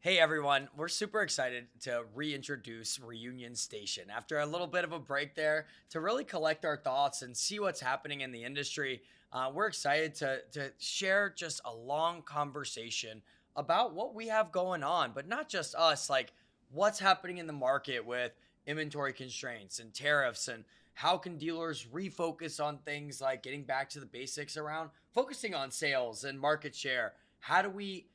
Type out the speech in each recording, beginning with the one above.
Hey everyone, we're super excited to reintroduce Reunion Station after a little bit of a break there to really collect our thoughts and see what's happening in the industry. We're excited to share just a long conversation about what we have going on, but not just us, like what's happening in the market with inventory constraints and tariffs, and how can dealers refocus on things like getting back to the basics around focusing on sales and market share. How do we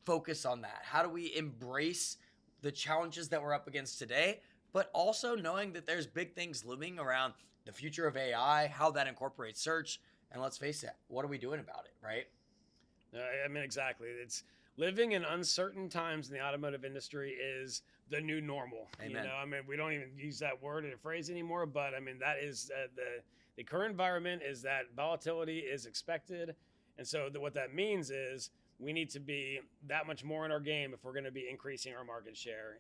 focus on that? How do we embrace the challenges that we're up against today, but also knowing that there's big things looming around the future of AI, how that incorporates search, and let's face it, what are we doing about it, right? Exactly. It's living in uncertain times in the automotive industry is the new normal. Amen. We don't even use that word in a phrase anymore, but that is the current environment is that volatility is expected, and so what that means is we need to be that much more in our game if we're going to be increasing our market share,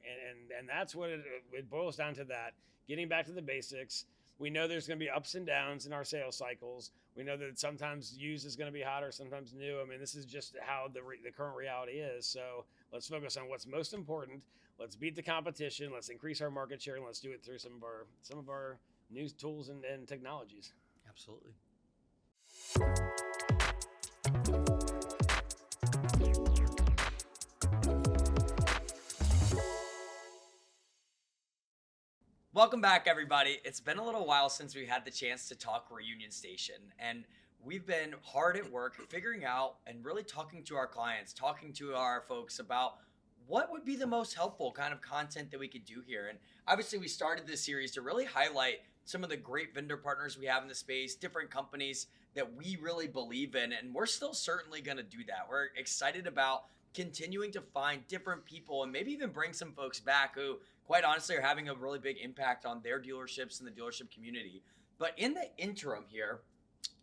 and that's what it boils down to. That getting back to the basics. We know there's going to be ups and downs in our sales cycles. We know that sometimes used is going to be hotter, sometimes new. This is just how the current reality is. So let's focus on what's most important. Let's beat the competition. Let's increase our market share, and let's do it through some of our new tools and technologies. Absolutely. Welcome back, everybody. It's been a little while since we had the chance to talk Reunion Station, and we've been hard at work figuring out and really talking to our clients, talking to our folks about what would be the most helpful kind of content that we could do here. And obviously, we started this series to really highlight some of the great vendor partners we have in the space, different companies that we really believe in, and we're still certainly going to do that. We're excited about continuing to find different people and maybe even bring some folks back who quite honestly are having a really big impact on their dealerships and the dealership community. But in the interim here,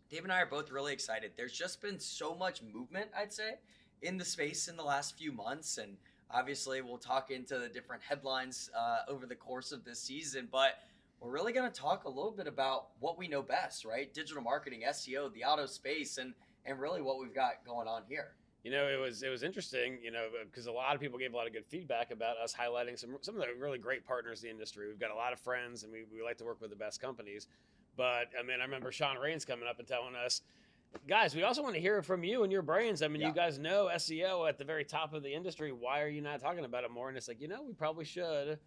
Dave and I are both really excited. There's just been so much movement, I'd say, in the space in the last few months. And obviously, we'll talk into the different headlines over the course of this season. But we're really going to talk a little bit about what we know best, right? Digital marketing, SEO, the auto space, and really what we've got going on here. It was interesting, because a lot of people gave a lot of good feedback about us highlighting some of the really great partners in the industry. We've got a lot of friends, and we like to work with the best companies. But I remember Sean Rains coming up and telling us, guys, we also want to hear from you and your brains. Yeah. You guys know SEO at the very top of the industry. Why are you not talking about it more? And it's like, we probably should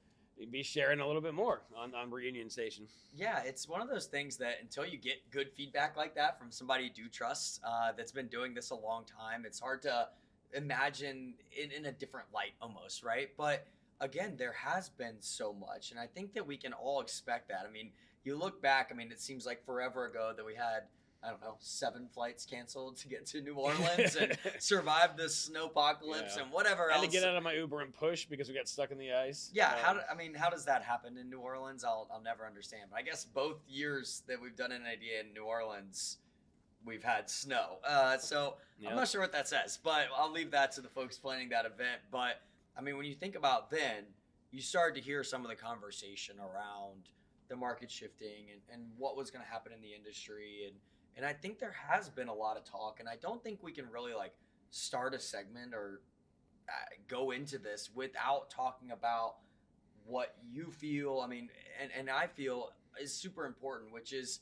be sharing a little bit more on Reunion Station. Yeah, it's one of those things that until you get good feedback like that from somebody you do trust, that's been doing this a long time, it's hard to imagine in a different light almost, right? But again, there has been so much, and I think that we can all expect that. You look back, it seems like forever ago that we had, I don't know, 7 flights canceled to get to New Orleans and survive the snowpocalypse and whatever else. And to get out of my Uber and push because we got stuck in the ice. Yeah, how does that happen in New Orleans? I'll never understand. But I guess both years that we've done an idea in New Orleans, we've had snow. So I'm not sure what that says, but I'll leave that to the folks planning that event. But when you think about then, you started to hear some of the conversation around the market shifting and what was going to happen in the industry, and I think there has been a lot of talk, and I don't think we can really start a segment or go into this without talking about what you feel. And I feel is super important, which is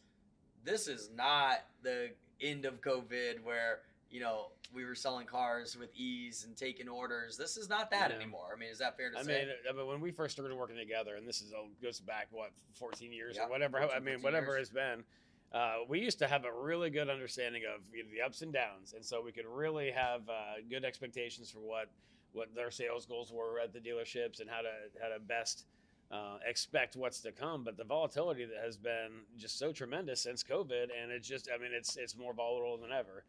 this is not the end of COVID where we were selling cars with ease and taking orders. This is not that anymore. Is that fair to say? When we first started working together, and this goes back 14 years Yep, or whatever. 14, Whatever years. it's been. We used to have a really good understanding of the ups and downs, and so we could really have good expectations for what their sales goals were at the dealerships and how to best expect what's to come. But the volatility that has been just so tremendous since COVID, and it's more volatile than ever.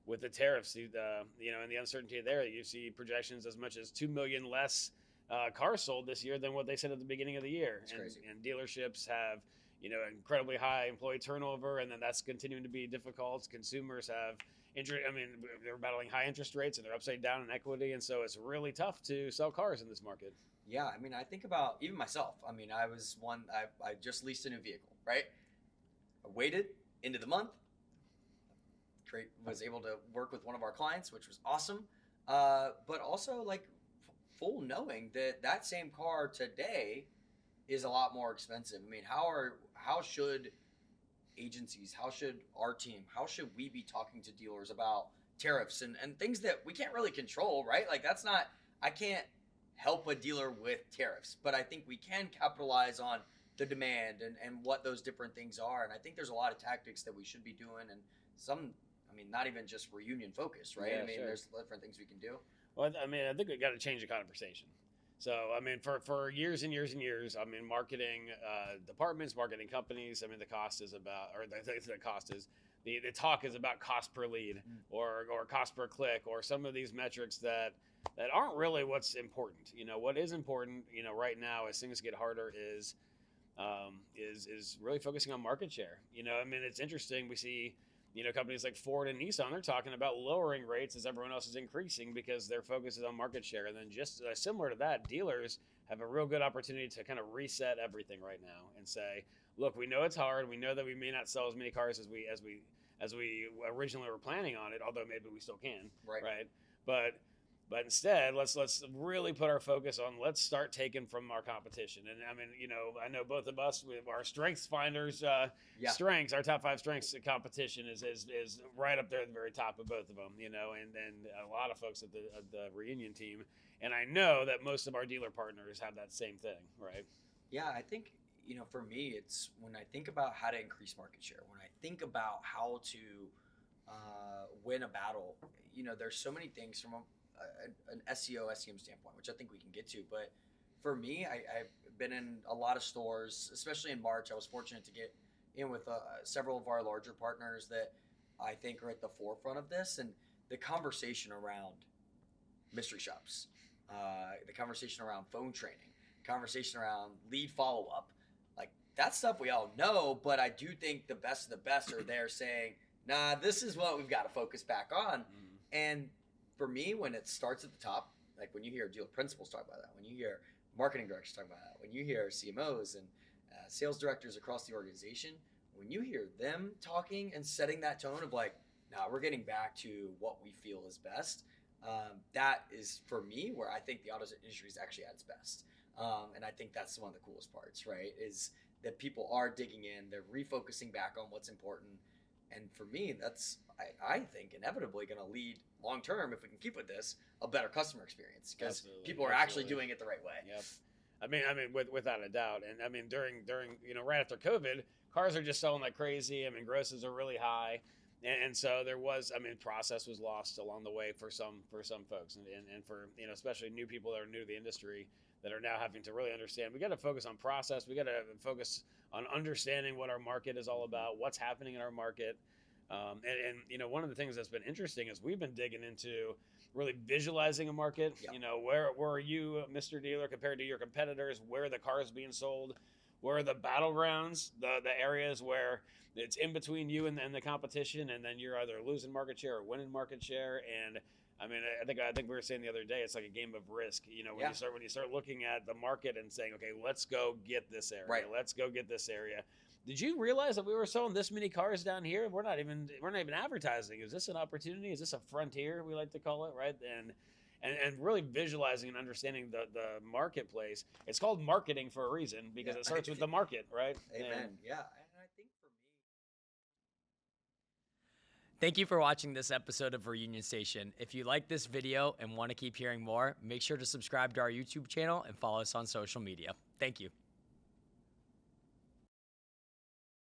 With the tariffs, and the uncertainty there, you see projections as much as 2 million less cars sold this year than what they said at the beginning of the year. It's crazy. And dealerships have incredibly high employee turnover, and then that's continuing to be difficult. Consumers have they're battling high interest rates, and they're upside down in equity, and so it's really tough to sell cars in this market. Yeah, I think about even myself. I was I just leased a new vehicle, right? I waited into the month. Was able to work with one of our clients, which was awesome. But also, full knowing that that same car today is a lot more expensive. I mean, how should agencies, how should our team, how should we be talking to dealers about tariffs and things that we can't really control, right? Like that's not, I can't help a dealer with tariffs, but I think we can capitalize on the demand and what those different things are. And I think there's a lot of tactics that we should be doing, and some, I mean, not even just ReUnion focused, right? Yeah, I mean, sure. there's different things we can do. Well, I mean, I think we got to change the conversation. So, I mean, for years and years and years, I mean, marketing departments, marketing companies, I mean, the cost is about, or the cost is, the talk is about cost per lead or cost per click or some of these metrics that aren't really what's important. You know, what is important, you know, right now as things get harder is really focusing on market share. You know, I mean, it's interesting. We see, you know, companies like Ford and Nissan, they're talking about lowering rates as everyone else is increasing because their focus is on market share. And then just similar to that, dealers have a real good opportunity to kind of reset everything right now and say, look, we know it's hard. We know that we may not sell as many cars as we originally were planning on it, although maybe we still can, right? But instead, let's really put our focus on, let's start taking from our competition. And I mean, you know, I know both of us with our strengths finders, strengths, our top 5 strengths competition is right up there at the very top of both of them, you know, and a lot of folks at the ReUnion team. And I know that most of our dealer partners have that same thing, right? Yeah, I think, you know, for me, it's when I think about how to increase market share, when I think about how to win a battle, you know, there's so many things from an SEO, SEM standpoint, which I think we can get to. But for me, I've been in a lot of stores, especially in March. I was fortunate to get in with several of our larger partners that I think are at the forefront of this. And the conversation around mystery shops, the conversation around phone training, conversation around lead follow-up, like that stuff we all know, but I do think the best of the best are there saying, nah, this is what we've got to focus back on. And for me, when it starts at the top, like when you hear dealer principals talk about that, when you hear marketing directors talk about that, when you hear CMOs and sales directors across the organization, when you hear them talking and setting that tone of like, nah, we're getting back to what we feel is best, that is, for me, where I think the auto industry is actually at its best. And I think that's one of the coolest parts, right, is that people are digging in, they're refocusing back on what's important. And for me, that's, I think, inevitably going to lead long term, if we can keep with this, a better customer experience because people are actually doing it the right way. Yep. I mean, without a doubt. And I mean, during you know, right after COVID, cars are just selling like crazy. I mean, grosses are really high, and so there was, I mean, process was lost along the way for some folks, and for, you know, especially new people that are new to the industry that are now having to really understand. We got to focus on process. We got to focus on understanding what our market is all about, what's happening in our market. And you know, one of the things that's been interesting is we've been digging into really visualizing a market. Yep. You know, where are you, Mr. Dealer, compared to your competitors? Where are the cars being sold? Where are the battlegrounds? The areas where it's in between you and the competition, and then you're either losing market share or winning market share. And I mean, I think we were saying the other day, it's like a game of risk. You know, when you start looking at the market and saying, okay, let's go get this area. Right. Let's go get this area. Did you realize that we were selling this many cars down here? We're not even advertising. Is this an opportunity? Is this a frontier, we like to call it, right? And really visualizing and understanding the marketplace. It's called marketing for a reason, because it starts with the market, right? Amen. And I think for me, thank you for watching this episode of ReUnion Station. If you like this video and want to keep hearing more, make sure to subscribe to our YouTube channel and follow us on social media. Thank you.